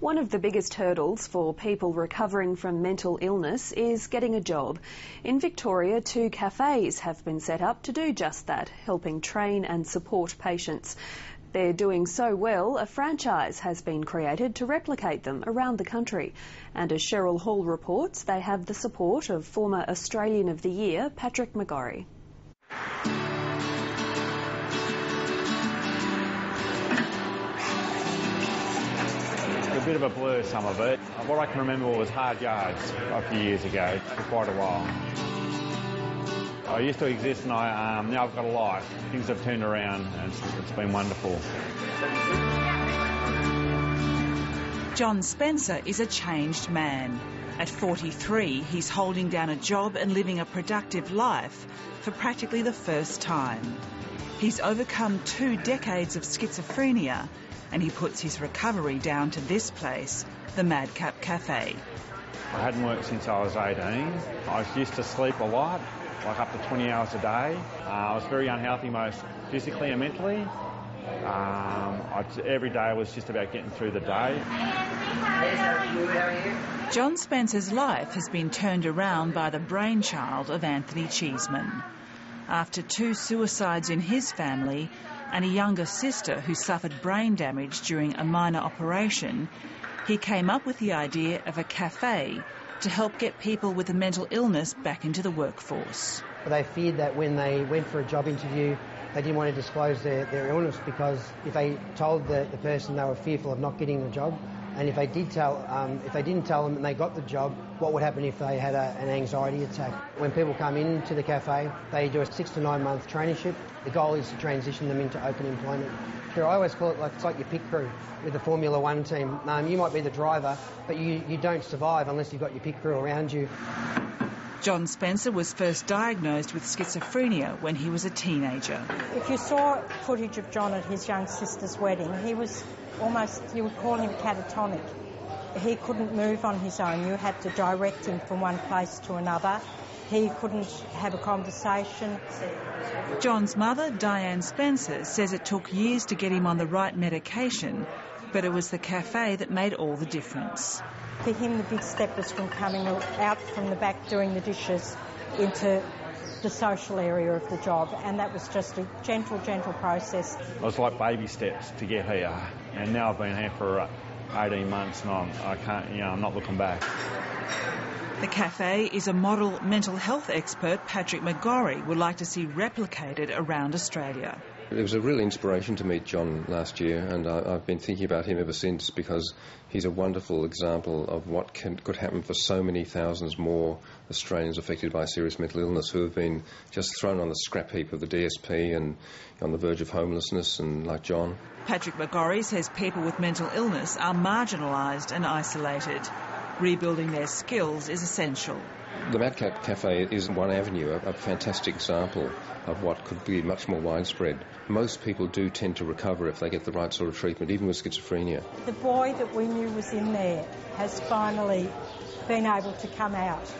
One of the biggest hurdles for people recovering from mental illness is getting a job. In Victoria, 2 cafes have been set up to do just that, helping train and support patients. They're doing so well, a franchise has been created to replicate them around the country. And as Cheryl Hall reports, they have the support of former Australian of the Year, Patrick McGorry. A bit of a blur, some of it. What I can remember was hard yards a few years ago, for quite a while. I used to exist and now I've got a life. Things have turned around and it's been wonderful. John Spencer is a changed man. At 43, he's holding down a job and living a productive life for practically the first time. He's overcome 2 decades of schizophrenia, and he puts his recovery down to this place, the Madcap Cafe. I hadn't worked since I was 18. I used to sleep a lot, like up to 20 hours a day. I was very unhealthy, most physically and mentally. Every day was just about getting through the day. John Spencer's life has been turned around by the brainchild of Anthony CHEESEMAN. After 2 suicides in his family and a younger sister who suffered brain damage during a minor operation, he came up with the idea of a cafe to help get people with a mental illness back into the workforce. They feared that when they went for a job interview, they didn't want to disclose their illness, because if they told the person, they were fearful of not getting the job. And if they didn't tell them and they got the job, what would happen if they had an anxiety attack? When people come into the cafe, they do a 6 to 9 month traineeship. The goal is to transition them into open employment. Sure, I always call it it's like your pit crew with the Formula 1 team. You might be the driver, but you don't survive unless you've got your pit crew around you. John Spencer was first diagnosed with schizophrenia when he was a teenager. If you saw footage of John at his young sister's wedding, he was almost, you would call him catatonic. He couldn't move on his own. You had to direct him from one place to another. He couldn't have a conversation. John's mother, Diane Spencer, says it took years to get him on the right medication, but it was the cafe that made all the difference. For him, the big step was from coming out from the back doing the dishes into the social area of the job, and that was just a gentle process. It was like baby steps to get here, and now I've been here for 18 months and I'm not looking back. The cafe is a model mental health expert Patrick McGorry would like to see replicated around Australia. It was a real inspiration to meet John last year, and I've been thinking about him ever since, because he's a wonderful example of what could happen for so many thousands more Australians affected by serious mental illness who have been just thrown on the scrap heap of the DSP and on the verge of homelessness, and like John. Patrick McGorry says people with mental illness are marginalised and isolated. Rebuilding their skills is essential. The Madcap Cafe is one avenue, a fantastic example of what could be much more widespread. Most people do tend to recover if they get the right sort of treatment, even with schizophrenia. The boy that we knew was in there has finally been able to come out.